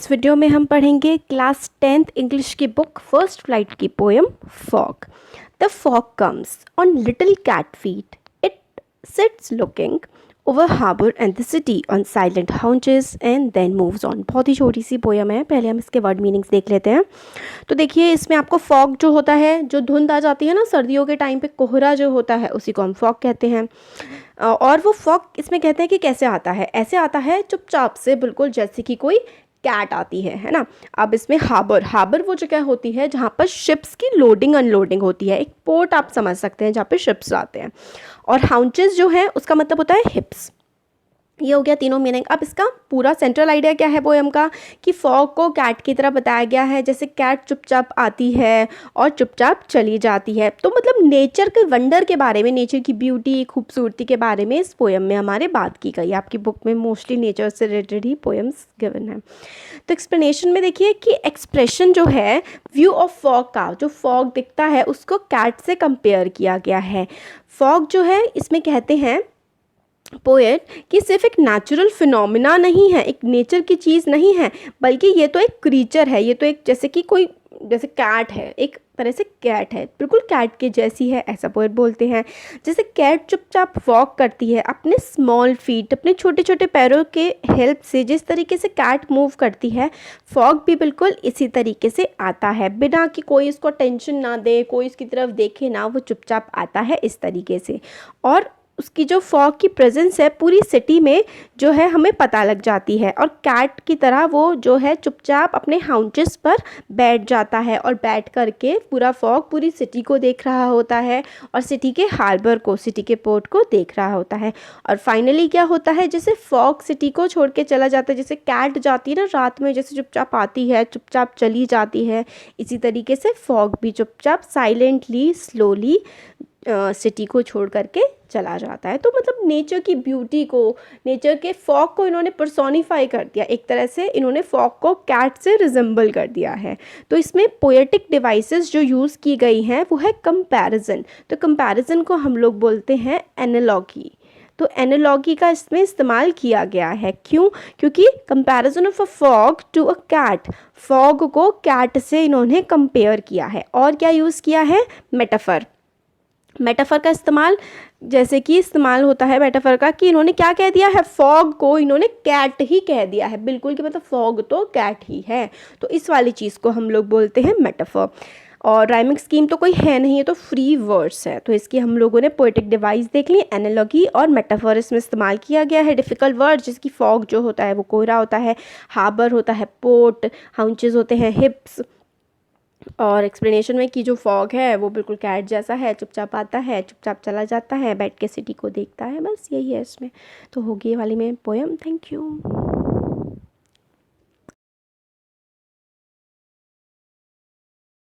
इस वीडियो में हम पढ़ेंगे क्लास 10th इंग्लिश की बुक फर्स्ट फ्लाइट की poem fog. The fog comes on little cat feet, it sits looking over harbour and the city on silent haunches and then moves on. बहुत ही छोटी सी poem है, पहले हम इसके word meanings देख लेते हैं। तो देखिए, इसमें आपको फॉग जो होता है, जो धुंध आ जाती है ना सर्दियों के टाइम पे, कोहरा जो होता है उसी को हम फॉग कहते हैं। और वो फॉग इसमें कहते हैं कि कैसे आता है, ऐसे आता है चुपचाप से, बिल्कुल जैसे कि कोई कैट आती है ना। अब इसमें हार्बर वो जगह होती है जहाँ पर शिप्स की लोडिंग अनलोडिंग होती है, एक पोर्ट आप समझ सकते हैं जहाँ पे शिप्स आते हैं। और हाउंचेस जो है उसका मतलब होता है हिप्स। ये हो गया तीनों मीनिंग। अब इसका पूरा सेंट्रल आइडिया क्या है पोएम का, कि फॉग को कैट की तरह बताया गया है, जैसे कैट चुपचाप आती है और चुपचाप चली जाती है। तो मतलब नेचर के वंडर के बारे में, नेचर की ब्यूटी, खूबसूरती के बारे में इस पोएम में हमारे बात की गई है। आपकी बुक में मोस्टली नेचर से रिलेटेड ही पोएम्स गिवन है। तो एक्सप्लेनेशन में देखिए कि एक्सप्रेशन जो है व्यू ऑफ फॉग का, जो फॉग दिखता है उसको कैट से कंपेयर किया गया है। फॉग जो है इसमें कहते हैं पोएट कि सिर्फ एक नेचुरल फिनोमिना नहीं है, एक नेचर की चीज़ नहीं है, बल्कि ये तो एक क्रीचर है, ये तो एक जैसे कि कोई, जैसे कैट है, एक तरह से कैट है, बिल्कुल कैट के जैसी है, ऐसा पोएट बोलते हैं। जैसे कैट चुपचाप वॉक करती है अपने स्मॉल फीट, अपने छोटे छोटे पैरों के हेल्प से, जिस तरीके से कैट मूव करती है, फॉग भी बिल्कुल इसी तरीके से आता है, बिना कि कोई इसको टेंशन ना दे, कोई इसकी तरफ देखे ना, वो चुपचाप आता है इस तरीके से। और उसकी जो फॉग की प्रेजेंस है पूरी सिटी में जो है हमें पता लग जाती है। और कैट की तरह वो जो है चुपचाप अपने हाउंचेस पर बैठ जाता है और बैठ करके पूरा फॉग पूरी सिटी को देख रहा होता है और सिटी के हार्बर को, सिटी के पोर्ट को देख रहा होता है। और फाइनली क्या होता है, जैसे फॉग सिटी को छोड़ के चला जाता है, जैसे कैट जाती है ना रात में, जैसे चुपचाप आती है चुपचाप चली जाती है, इसी तरीके से फॉग भी चुपचाप साइलेंटली स्लोली सिटी को छोड़ करके चला जाता है। तो मतलब नेचर की ब्यूटी को, नेचर के फॉग को इन्होंने पर्सोनिफाई कर दिया, एक तरह से इन्होंने फॉग को कैट से रिजेंबल कर दिया है। तो इसमें पोएटिक डिवाइसेस जो यूज़ की गई हैं वो है कंपैरिजन। तो कंपैरिजन को हम लोग बोलते हैं एनालॉगी। तो एनालॉगी का इसमें इस्तेमाल किया गया है, क्यों? क्योंकि comparison of a fog to a cat, fog को कैट से इन्होंने कंपेयर किया है। और क्या यूज़ किया है? मेटाफर। मेटाफर का इस्तेमाल, जैसे कि इस्तेमाल होता है मेटाफर का, कि इन्होंने क्या कह दिया है, फॉग को इन्होंने कैट ही कह दिया है, बिल्कुल कि मतलब फॉग तो कैट ही है। तो इस वाली चीज़ को हम लोग बोलते हैं मेटाफर। और राइमिंग स्कीम तो कोई है नहीं, ये तो फ्री वर्ड्स है। तो इसकी हम लोगों ने पोएटिक डिवाइस देख ली, एनालॉगी और मेटाफर इसमें इस्तेमाल किया गया है। डिफ़िकल्ट वर्ड, जैसे कि फॉग जो होता है वो कोहरा होता है, हार्बर होता है पोर्ट, हाउंचेस होते हैं हिप्स। और एक्सप्लेनेशन में कि जो फॉग है वो बिल्कुल कैट जैसा है, चुपचाप आता है चुपचाप चला जाता है, बैठ के सिटी को देखता है, बस यही है इसमें। तो होगी ये वाली में पोएम। Thank you.